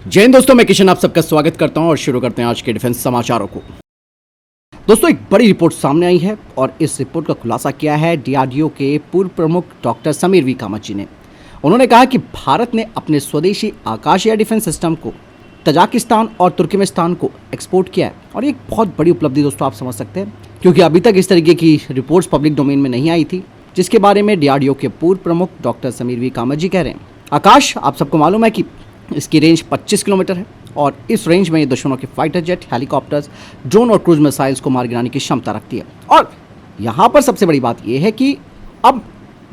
जय हिंद दोस्तों, मैं किशन आप सबका स्वागत करता हूं और शुरू करते हैं आज के डिफेंस समाचारों को। दोस्तों, एक बड़ी रिपोर्ट सामने आई है और इस रिपोर्ट का खुलासा किया है डीआरडीओ के पूर्व प्रमुख डॉक्टर समीर वी कामत जी ने। उन्होंने कहा कि भारत ने अपने स्वदेशी आकाश एयर डिफेंस सिस्टम को तजाकिस्तान और तुर्कमेनिस्तान को एक्सपोर्ट किया है और ये एक बहुत बड़ी उपलब्धि दोस्तों आप समझ सकते हैं, क्योंकि अभी तक इस तरीके की रिपोर्ट्स पब्लिक डोमेन में नहीं आई थी, जिसके बारे में डीआरडीओ के पूर्व प्रमुख डॉक्टर समीर वी कामत जी कह रहे हैं। आकाश, आप सबको मालूम है कि इसकी रेंज 25 किलोमीटर है और इस रेंज में ये दुश्मनों के फाइटर जेट, हेलीकॉप्टर्स, ड्रोन और क्रूज मिसाइल्स को मार गिराने की क्षमता रखती है। और यहाँ पर सबसे बड़ी बात यह है कि अब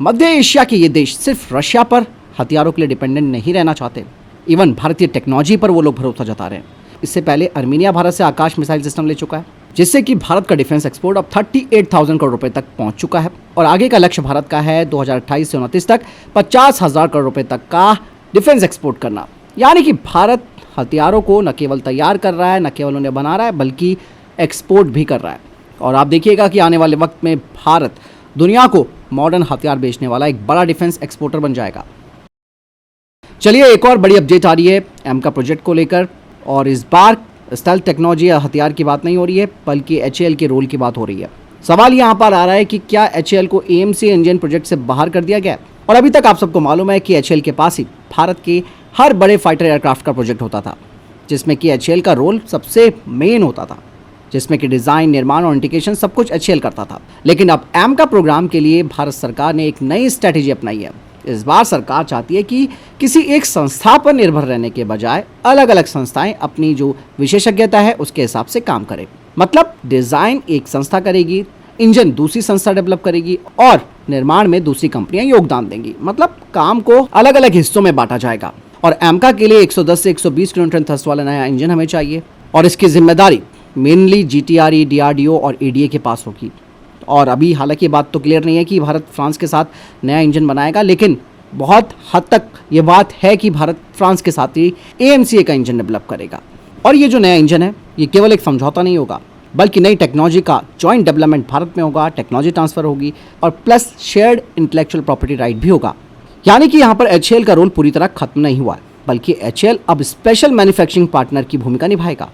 मध्य एशिया के ये देश सिर्फ रशिया पर हथियारों के लिए डिपेंडेंट नहीं रहना चाहते, इवन भारतीय टेक्नोलॉजी पर वो लोग भरोसा जता रहे हैं। इससे पहले आर्मीनिया भारत से आकाश मिसाइल सिस्टम ले चुका है, जिससे कि भारत का डिफेंस एक्सपोर्ट अब 38,000 करोड़ रुपए तक पहुंच चुका है और आगे का लक्ष्य भारत का है 2028 से 29 तक 50,000 करोड़ रुपए तक का डिफेंस एक्सपोर्ट करना। यानी कि भारत हथियारों को न केवल तैयार कर रहा है, न केवल उन्हें बना रहा है, बल्कि एक्सपोर्ट भी कर रहा है। और आप देखिएगा कि आने वाले वक्त में भारत दुनिया को मॉडर्न हथियार बेचने वाला एक बड़ा डिफेंस एक्सपोर्टर बन जाएगा। चलिए, एक और बड़ी अपडेट आ रही है एमका प्रोजेक्ट को लेकर, और इस बार स्टेल्थ टेक्नोलॉजी या हथियार की बात नहीं हो रही है, बल्कि एचएएल के रोल की बात हो रही है। सवाल यहाँ पर आ रहा है कि क्या एचएएल को एएमसी इंजन प्रोजेक्ट से बाहर कर दिया गया? और अभी तक आप सबको मालूम है कि एचएएल के पास ही भारत के हर बड़े फाइटर एयरक्राफ्ट का प्रोजेक्ट होता था, जिसमें कि एचएएल का रोल सबसे मेन होता था, जिसमें कि डिज़ाइन, निर्माण और इंटीग्रेशन सब कुछ एचएएल करता था। लेकिन अब एमका प्रोग्राम के लिए भारत सरकार ने एक नई स्ट्रैटेजी अपनाई है। इस बार सरकार चाहती है कि किसी एक संस्था पर निर्भर रहने के बजाय अलग अलग संस्थाएं अपनी जो विशेषज्ञता है उसके हिसाब से काम करें। मतलब डिज़ाइन एक संस्था करेगी, इंजन दूसरी संस्था डेवलप करेगी और निर्माण में दूसरी कंपनियां योगदान देंगी। मतलब काम को अलग अलग हिस्सों में बांटा जाएगा। और एमका के लिए 110 से 120 किलोन्यूटन थ्रस्ट वाला नया इंजन हमें चाहिए और इसकी जिम्मेदारी मेनली जीटीआरई, डीआरडीओ और एडीए के पास होगी। और अभी हालांकि बात तो क्लियर नहीं है कि भारत फ्रांस के साथ नया इंजन बनाएगा, लेकिन बहुत हद तक ये बात है कि भारत फ्रांस के साथ ही एएमसीए का इंजन डेवलप करेगा। और ये जो नया इंजन है ये केवल एक समझौता नहीं होगा, बल्कि नई टेक्नोलॉजी का जॉइंट डेवलपमेंट भारत में होगा, टेक्नोलॉजी ट्रांसफर होगी और plus shared intellectual property right भी होगा। यानी कि यहाँ पर एचएएल का रोल पूरी तरह खत्म नहीं हुआ है, बल्कि एचएएल अब स्पेशल मैन्युफैक्चरिंग पार्टनर की भूमिका निभाएगा।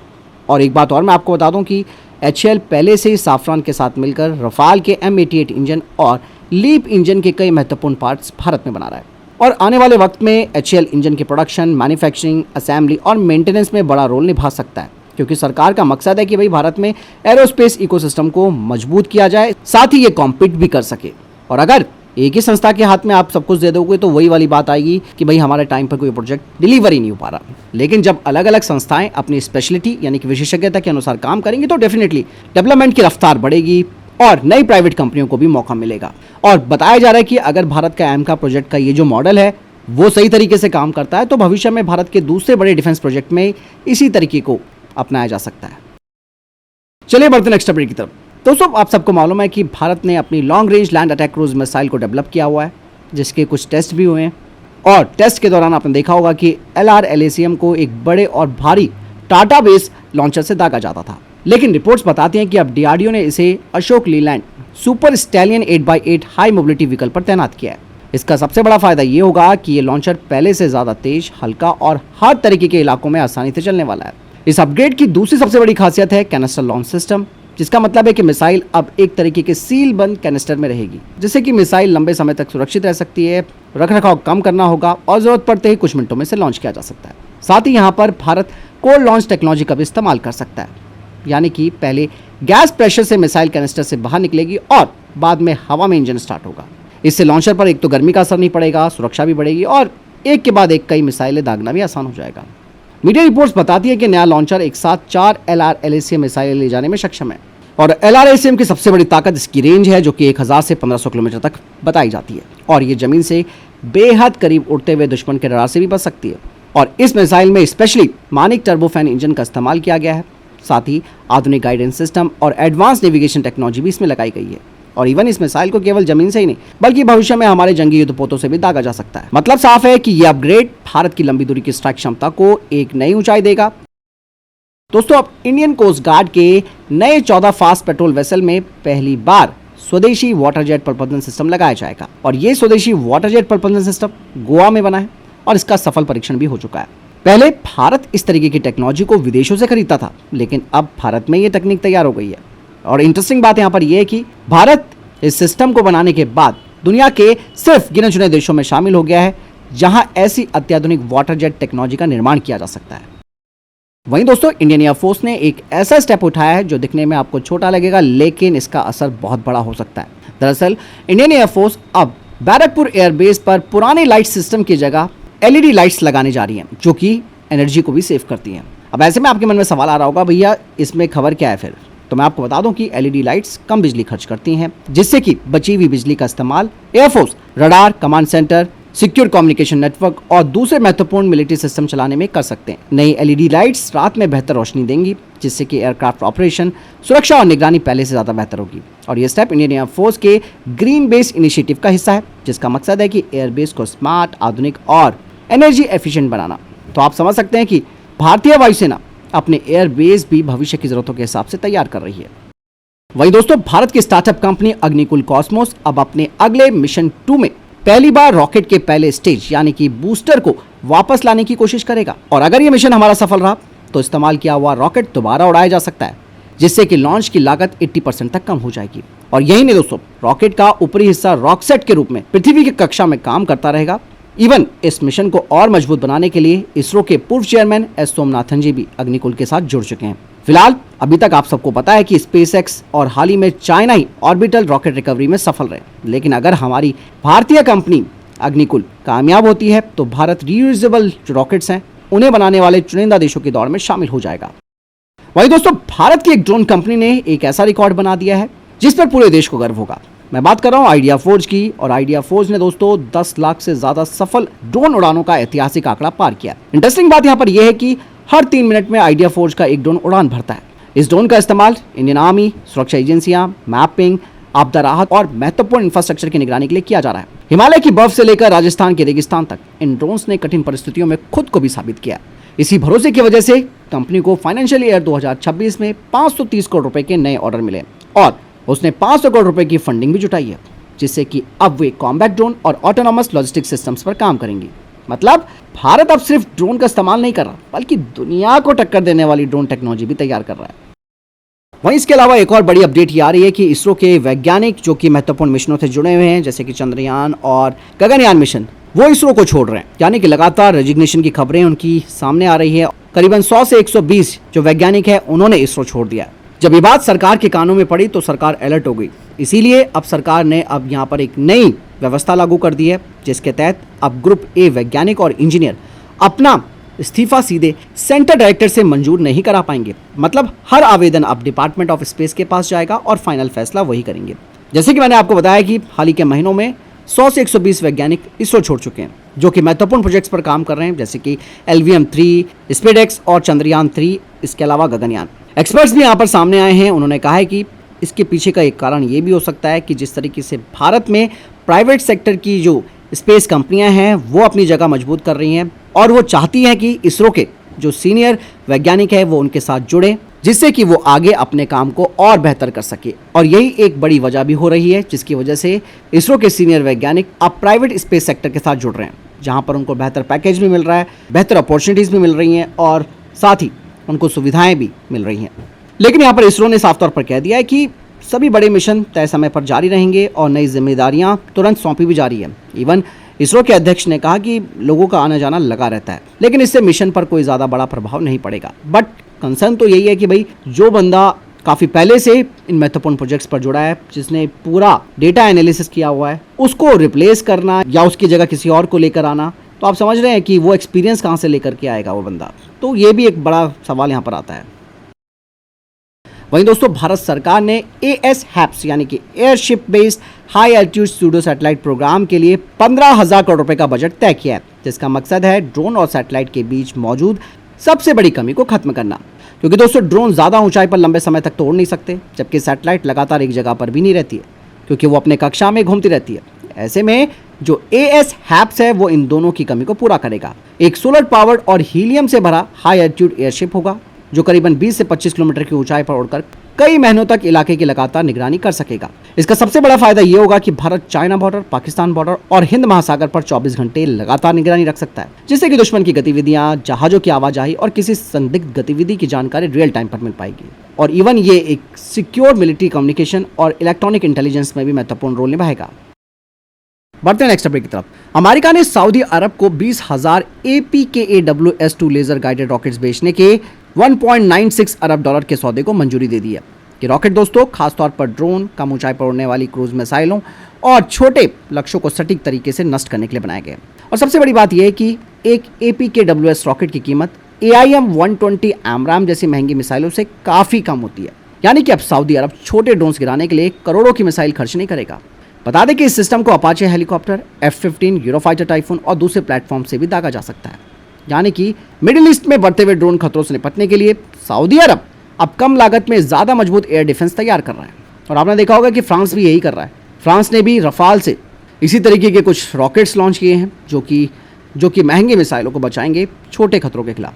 और एक बात और मैं आपको बता दूं कि एचएएल पहले से ही साफ्रान के साथ मिलकर रफाल के M88 इंजन और लीप इंजन के कई महत्वपूर्ण पार्ट्स भारत में बना रहा है। और आने वाले वक्त में एचएएल इंजन के प्रोडक्शन, मैन्युफैक्चरिंग, असेंबली और मेंटेनेंस में बड़ा रोल निभा सकता है, क्योंकि सरकार का मकसद है कि भाई भारत में एरोस्पेस इकोसिस्टम को मजबूत किया जाए, साथ ही ये कॉम्पीट भी कर सके। और अगर एक ही संस्था के हाथ में आप सब कुछ दे दोगे तो वही वाली बात आएगी कि भाई हमारे टाइम पर कोई प्रोजेक्ट डिलीवर ही नहीं हो पा रहा। लेकिन जब अलग अलग संस्थाएं अपनी स्पेशलिटी यानी कि विशेषज्ञता के अनुसार काम करेंगी तो डेफिनेटली डेवलपमेंट की रफ्तार बढ़ेगी और नई प्राइवेट कंपनियों को भी मौका मिलेगा। और बताया जा रहा है कि अगर भारत का एमका प्रोजेक्ट का ये जो मॉडल है वो सही तरीके से काम करता है तो भविष्य में भारत के दूसरे बड़े डिफेंस प्रोजेक्ट में इसी तरीके को अपनाया जा सकता है। चलिए बढ़ते नेक्स्ट अपडेट की तरफ। दोस्तों, आप सबको मालूम है कि भारत ने अपनी long range land attack cruise missile को डेवलप किया हुआ है, जिसके कुछ टेस्ट भी हुए हैं। और टेस्ट के दौरान आपने देखा होगा कि LRLACM को एक बड़े और भारी टाटा बेस लॉन्चर से दागा जाता था, लेकिन रिपोर्ट्स बताती हैं कि अब डीआरडीओ ने इसे Ashok Leyland super stallion 8x8 high mobility vehicle पर तैनात किया है। इसका सबसे बड़ा फायदा ये होगा कि ये लॉन्चर पहले से ज़्यादा तेज, हल्का और हर तरीके के इलाकों में आसानी से चलने वाला है। इस अपग्रेड की दूसरी सबसे बड़ी खासियत है कैनिस्टर लॉन्च सिस्टम, जिसका मतलब है कि मिसाइल अब एक तरीके के सील बंद कैनिस्टर में रहेगी, जिससे कि मिसाइल लंबे समय तक सुरक्षित रह सकती है, रखरखाव कम करना होगा और जरूरत पड़ते ही कुछ मिनटों में से लॉन्च किया जा सकता है। साथ ही यहाँ पर भारत कोल्ड लॉन्च टेक्नोलॉजी का भी इस्तेमाल कर सकता है, यानी कि पहले गैस प्रेशर से मिसाइल कैनिस्टर से बाहर निकलेगी और बाद में हवा में इंजन स्टार्ट होगा। इससे लॉन्चर पर एक तो गर्मी का असर नहीं पड़ेगा, सुरक्षा भी बढ़ेगी और एक के बाद एक कई मिसाइलें दागना भी आसान हो जाएगा। मीडिया रिपोर्ट्स बताती है कि नया लॉन्चर एक साथ 4 LRLACM मिसाइलें ले जाने में सक्षम है और LRACM की सबसे बड़ी ताकत इसकी रेंज है, जो कि 1000 से 1500 किलोमीटर तक बताई जाती है और ये जमीन से बेहद करीब उड़ते हुए दुश्मन के रडार से भी बच सकती है। और इस मिसाइल में स्पेशली मानिक टर्बोफैन इंजन का इस्तेमाल किया गया है। साथ ही आधुनिक गाइडेंस सिस्टम और एडवांस नेविगेशन टेक्नोलॉजी भी इसमें लगाई गई है। और इवन इस मिसाइल को केवल जमीन से ही नहीं बल्कि भविष्य में हमारे जंगी युद्धपोतों से भी दागा जा सकता है। मतलब साफ है कि यह अपग्रेड भारत की लंबी दूरी की स्ट्राइक क्षमता को एक नई ऊंचाई देगा। दोस्तों, अब इंडियन कोस्ट गार्ड के नए 14 फास्ट पेट्रोल वेसल में पहली बार स्वदेशी वाटर जेट प्रबंधन सिस्टम लगाया जाएगा और ये स्वदेशी वाटर जेट प्रबंधन सिस्टम गोवा में बना है और इसका सफल परीक्षण भी हो चुका है। पहले भारत इस तरीके की टेक्नोलॉजी को विदेशों से खरीदता था, लेकिन अब भारत में ये तकनीक तैयार हो गई है। और इंटरेस्टिंग बात यहाँ पर यह है कि भारत इस सिस्टम को बनाने के बाद दुनिया के सिर्फ गिने चुने देशों में शामिल हो गया है जहां ऐसी अत्याधुनिक वाटर जेट टेक्नोलॉजी का निर्माण किया जा सकता है। वहीं दोस्तों, इंडियन एयरफोर्स ने एक ऐसा स्टेप उठाया है जो दिखने में आपको छोटा लगेगा, लेकिन इसका असर बहुत बड़ा हो सकता है। दरअसल इंडियन एयरफोर्स अब बैरकपुर एयरबेस पर पुराने लाइट सिस्टम की जगह LED लाइट्स लगाने जा रही हैं, जो कि एनर्जी को भी सेव करती हैं। अब ऐसे में आपके मन में सवाल आ रहा होगा, भैया इसमें खबर क्या है फिर? तो मैं आपको बता दूं कि LED लाइट्स कम बिजली खर्च करती हैं, जिससे कि बची हुई बिजली का इस्तेमाल air force radar, command centre, secure communication network और दूसरे महत्वपूर्ण मिलिट्री सिस्टम चलाने में कर सकते हैं। नई LED लाइट्स रात में बेहतर रोशनी देंगी, जिससे कि एयरक्राफ्ट ऑपरेशन, सुरक्षा और निगरानी पहले से ज़्यादा बेहतर होगी। और ये स्टेप इंडियन एयरफोर्स के ग्रीन बेस इनिशिएटिव का हिस्सा है, जिसका मकसद है कि एयरबेस को स्मार्ट, आधुनिक और एनर्जी एफिशिएंट बनाना। तो आप समझ सकते हैं कि भारतीय वायुसेना अपने एयरबेस भी भविष्य की जरूरतों के हिसाब से तैयार कर रही है। वहीं दोस्तों, भारत की स्टार्टअप कंपनी अग्निकुल कॉस्मोस अब अपने अगले मिशन 2 में पहली बार रॉकेट के पहले स्टेज यानी कि बूस्टर को वापस लाने की कोशिश करेगा। और अगर ये मिशन हमारा सफल रहा तो इस्तेमाल किया हुआ रॉकेट दोबारा उड़ाया जा सकता है, जिससे कि लॉन्च की लागत 80% तक कम हो जाएगी। और यही नहीं दोस्तों, रॉकेट का ऊपरी हिस्सा रॉकसेट के रूप में पृथ्वी की कक्षा में काम करता रहेगा। इवन इस मिशन को और मजबूत बनाने के लिए इसरो के पूर्व चेयरमैन एस सोमनाथन जी भी अग्निकुल के साथ जुड़ चुके हैं। फिलहाल अभी तक आप सबको पता है कि स्पेसएक्स और हाल ही में चाइना ही ऑर्बिटल रॉकेट रिकवरी में सफल रहे, लेकिन अगर हमारी भारतीय कंपनी अग्निकुल कामयाब होती है तो भारत रीयूजेबल जो रॉकेट्स हैं उन्हें बनाने वाले चुनिंदा देशों की दौड़ में शामिल हो जाएगा। वहीं दोस्तों, भारत की एक ड्रोन कंपनी ने एक ऐसा रिकॉर्ड बना दिया है जिस पर पूरे देश को गर्व होगा। मैं बात कर रहा हूं आइडिया फोर्ज की, और आइडिया फोर्ज ने दोस्तों 10 लाख से ज्यादा सफल ड्रोन उड़ानों का ऐतिहासिक आंकड़ा पार किया। इंटरेस्टिंग बात यहां पर यह है कि हर 3 मिनट में आइडिया फोर्ज का एक ड्रोन उड़ान भरता है। इस ड्रोन का इस्तेमाल इंडियन आर्मी, सुरक्षा एजेंसियां, मैपिंग, आपदा राहत और महत्वपूर्ण इंफ्रास्ट्रक्चर की निगरानी के लिए किया जा रहा है। हिमालय की बर्फ से लेकर राजस्थान के रेगिस्तान तक इन ड्रोन्स ने कठिन परिस्थितियों में खुद को भी साबित किया। इसी भरोसे की वजह से कंपनी को फाइनेंशियल ईयर 2026 में 530 करोड़ रुपए के नए ऑर्डर मिले और उसने 500 करोड़ रुपए की फंडिंग भी जुटाई है, जिससे कि अब वे कॉम्बैट ड्रोन और ऑटोनॉमस लॉजिस्टिक सिस्टम्स पर काम करेंगी। मतलब भारत अब सिर्फ ड्रोन का इस्तेमाल नहीं कर रहा, बल्कि दुनिया को टक्कर देने वाली ड्रोन टेक्नोलॉजी भी तैयार कर रहा है। वहीं इसके अलावा एक और बड़ी अपडेट ये आ रही है कि इसरो के वैज्ञानिक जो कि महत्वपूर्ण मिशनों से जुड़े हुए हैं, जैसे कि चंद्रयान और गगनयान मिशन, वो इसरो को छोड़ रहे हैं। यानी कि लगातार रेजिग्नेशन की खबरें उनकी सामने आ रही है। करीबन 100 से 120 जो वैज्ञानिक है उन्होंने इसरो छोड़ दिया। जब ये बात सरकार के कानों में पड़ी तो सरकार अलर्ट हो गई। इसीलिए अब सरकार ने अब यहाँ पर एक नई व्यवस्था लागू कर दी है, जिसके तहत अब ग्रुप ए वैज्ञानिक और इंजीनियर अपना इस्तीफा सीधे सेंटर डायरेक्टर से मंजूर नहीं करा पाएंगे। मतलब हर आवेदन अब डिपार्टमेंट ऑफ स्पेस के पास जाएगा और फाइनल फैसला वही करेंगे। जैसे कि मैंने आपको बताया कि हाल ही के महीनों में 100 से 120 वैज्ञानिक इसरो छोड़ चुके हैं, जो कि महत्वपूर्ण प्रोजेक्ट्स पर काम कर रहे हैं, जैसे कि LVM-3, स्पेसएक्स और चंद्रयान 3, इसके अलावा गगनयान। एक्सपर्ट्स भी यहाँ पर सामने आए हैं। उन्होंने कहा है कि इसके पीछे का एक कारण ये भी हो सकता है कि जिस तरीके से भारत में प्राइवेट सेक्टर की जो स्पेस कंपनियां हैं वो अपनी जगह मजबूत कर रही हैं और वो चाहती हैं कि इसरो के जो सीनियर वैज्ञानिक है वो उनके साथ जुड़े, जिससे कि वो आगे अपने काम को और बेहतर कर सके। और यही एक बड़ी वजह भी हो रही है जिसकी वजह से इसरो के सीनियर वैज्ञानिक अब प्राइवेट स्पेस सेक्टर के साथ जुड़ रहे हैं, जहाँ पर उनको बेहतर पैकेज भी मिल रहा है, बेहतर अपॉर्चुनिटीज़ भी मिल रही हैं और साथ ही उनको सुविधाएं भी मिल रही हैं। लेकिन यहाँ पर इसरो ने साफ तौर पर कह दिया है कि सभी बड़े मिशन तय समय पर जारी रहेंगे और नई जिम्मेदारियां तुरंत सौंपी भी जा रही है। इवन इसरो के अध्यक्ष ने कहा कि लोगों का आना जाना लगा रहता है, लेकिन इससे मिशन पर कोई ज़्यादा बड़ा प्रभाव नहीं पड़ेगा। बट कंसर्न तो यही है कि भाई जो बंदा काफ़ी पहले से इन महत्वपूर्ण प्रोजेक्ट्स पर जुड़ा है, जिसने पूरा डेटा एनालिसिस किया हुआ है, उसको रिप्लेस करना या उसकी जगह किसी और को लेकर आना, तो आप समझ रहे हैं कि वो एक्सपीरियंस कहाँ से लेकर के आएगा वो बंदा। तो ये भी एक बड़ा सवाल यहाँ पर आता है। वहीं दोस्तों, भारत सरकार ने ASHAPS यानी कि airship based high altitude pseudo satellite program के लिए 15,000 करोड़ रुपए का बजट तय किया है, जिसका मकसद है ड्रोन और सैटेलाइट के बीच मौजूद सबसे बड़ी कमी को खत्म करना। क्योंकि दोस्तों, ड्रोन ज़्यादा ऊंचाई पर लंबे समय तक तो उड़ नहीं सकते, जबकि सैटेलाइट लगातार एक जगह पर भी नहीं रहती है, क्योंकि वो अपने कक्षा में घूमती रहती है। ऐसे में जो ASHAPS है वो इन दोनों की कमी को पूरा करेगा। एक सोलर पावर्ड और हीलियम से भरा हाई एल्टीट्यूड एयरशिप होगा, जो करीबन 20 से 25 किलोमीटर की ऊंचाई पर उड़कर कई महीनों तक इलाके की लगातार निगरानी कर सकेगा। इसका सबसे बड़ा फायदा ये होगा कि Bharat China border, Pakistan border और हिंद महासागर पर 24 घंटे लगातार निगरानी रख सकता है, जिससे कि दुश्मन की गतिविधियां, जहाजों की आवाजाही और किसी संदिग्ध गतिविधि की जानकारी रियल टाइम पर मिल पाएगी। और इवन ये एक सिक्योर मिलिट्री कम्युनिकेशन और इलेक्ट्रॉनिक इंटेलिजेंस में भी महत्वपूर्ण रोल निभाएगा। बढ़ते हैं नेक्स्ट अपडेट की तरफ। अमेरिका ने सऊदी अरब को 20,000 APKAWS-2 लेजर गाइडेड रॉकेट्स बेचने के 1.96 अरब डॉलर के सौदे को मंजूरी दे दी है। ये रॉकेट दोस्तों खासतौर पर ड्रोन, कम ऊंचाई पर उड़ने वाली क्रूज मिसाइलों और छोटे लक्ष्यों को सटीक तरीके से नष्ट करने के लिए बनाए गए। और सबसे बड़ी बात यह है कि एक APKWS रॉकेट की कीमत AIM-120 AMRAAM जैसी महंगी मिसाइलों से काफ़ी कम होती है। यानी कि अब सऊदी अरब छोटे ड्रोन्स गिराने के लिए करोड़ों की मिसाइल खर्च नहीं करेगा। बता दें कि इस सिस्टम को Apache helicopter, F-15 Eurofighter typhoon और दूसरे प्लेटफॉर्म से भी दागा जा सकता है। यानी कि मिडिल ईस्ट में बढ़ते हुए ड्रोन खतरों से निपटने के लिए सऊदी अरब अब कम लागत में ज़्यादा मजबूत एयर डिफेंस तैयार कर रहा है। और आपने देखा होगा कि फ्रांस भी यही कर रहा है। फ्रांस ने भी रफाल से इसी तरीके के कुछ रॉकेट्स लॉन्च किए हैं जो कि महंगी मिसाइलों को बचाएंगे छोटे खतरों के खिलाफ।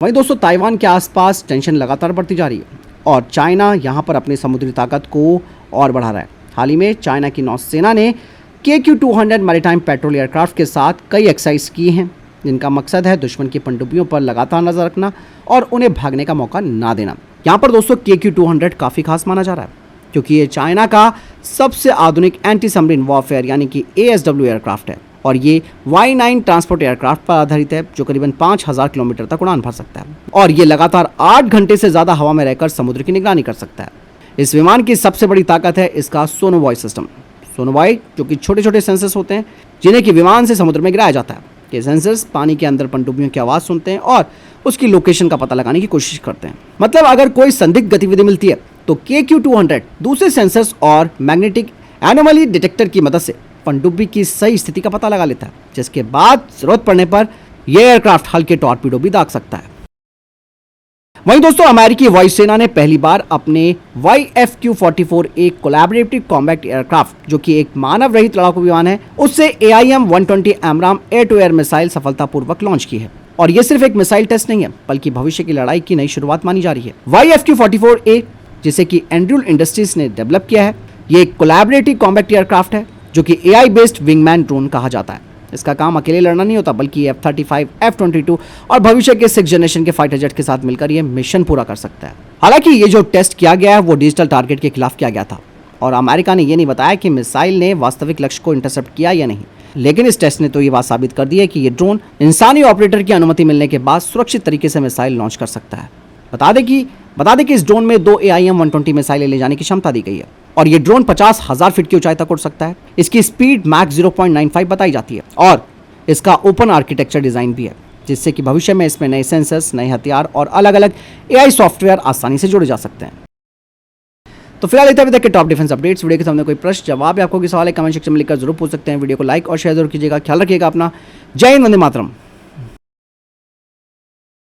वहीं दोस्तों ताइवान के आसपास टेंशन लगातार बढ़ती जा रही है और चाइना यहाँ पर अपनी समुद्री ताकत को और बढ़ा रहा है। हाल ही में चाइना की नौसेना ने KQ-200 मैरीटाइम पेट्रोल एयरक्राफ्ट के साथ कई एक्सरसाइज किए हैं, जिनका मकसद है दुश्मन की पनडुब्बियों पर लगातार नजर रखना और उन्हें भागने का मौका ना देना। यहाँ पर दोस्तों KQ-200 काफ़ी खास माना जा रहा है क्योंकि ये चाइना का सबसे आधुनिक एंटी सबमरीन वॉरफेयर यानी कि ASW एयरक्राफ्ट है और ये Y9 ट्रांसपोर्ट एयरक्राफ्ट पर आधारित है जो करीबन 5,000 किलोमीटर तक उड़ान भर सकता है और ये लगातार 8 घंटे से ज़्यादा हवा में रहकर समुद्र की निगरानी कर सकता है। इस विमान की सबसे बड़ी ताकत है इसका सोनोवॉय सिस्टम। सोनोवॉय जो कि छोटे छोटे सेंसर्स होते हैं जिन्हें कि विमान से समुद्र में गिराया जाता है। ये सेंसर्स पानी के अंदर पनडुब्बियों की आवाज़ सुनते हैं और उसकी लोकेशन का पता लगाने की कोशिश करते हैं। मतलब अगर कोई संदिग्ध गतिविधि मिलती है तो KQ-200 दूसरे सेंसर्स और मैग्नेटिक एनोमली डिटेक्टर की मदद से पनडुब्बी की सही स्थिति का पता लगा लेता है, जिसके बाद जरूरत पड़ने पर यह एयरक्राफ्ट हल्के टॉर्पीडो भी दाग सकता है। वहीं दोस्तों अमेरिकी वायुसेना ने पहली बार अपने YFQ-44 एक कोलैबोरेटिव कॉम्बैट एयरक्राफ्ट जो कि एक मानव रहित लड़ाकू विमान है उससे AIM-120 AMRAAM air to air missile सफलतापूर्वक लॉन्च की है। और ये सिर्फ एक मिसाइल टेस्ट नहीं है बल्कि भविष्य की लड़ाई की नई शुरुआत मानी जा रही है। YFQ-44A जिसे कि एंड्रूल इंडस्ट्रीज ने डेवलप किया है, ये एक कोलैबोरेटिव कॉम्बैट एयरक्राफ्ट है जो कि AI बेस्ड विंगमैन ड्रोन कहा जाता है। इसका काम अकेले लड़ना नहीं होता बल्कि F-35, F-22 और भविष्य के 6th जनरेशन के फाइटर जेट के साथ मिलकर यह मिशन पूरा कर सकता है। हालांकि ये जो टेस्ट किया गया है वो डिजिटल टारगेट के खिलाफ किया गया था और अमेरिका ने यह नहीं बताया कि मिसाइल ने वास्तविक लक्ष्य को इंटरसेप्ट किया या नहीं। लेकिन इस टेस्ट ने तो ये बात साबित कर दी है कि ये ड्रोन इंसानी ऑपरेटर की अनुमति मिलने के बाद सुरक्षित तरीके से मिसाइल लॉन्च कर सकता है। बता दें कि इस ड्रोन में 2 AIM-120 मिसाइलें ले जाने की क्षमता दी गई है और ये ड्रोन 50,000 फीट की ऊंचाई तक उड़ सकता है। इसकी स्पीड मैक 0.95 बताई जाती है और इसका ओपन आर्किटेक्चर डिजाइन भी है जिससे कि भविष्य में इसमें नए सेंसर्स, नए हथियार और अलग अलग AI सॉफ्टवेयर आसानी से जोड़े जा सकते हैं। तो फिलहाल अभी तक के टॉप डिफेंस अपडेट्स। वीडियो के सामने कोई प्रश्न जवाब या आपको कोई सवाल है कमेंट सेक्शन में लिखकर जरूर पूछ सकते हैं। वीडियो को लाइक और शेयर जरूर कीजिएगा। ख्याल रखिएगा अपना। जय हिंद, वंदे मातरम।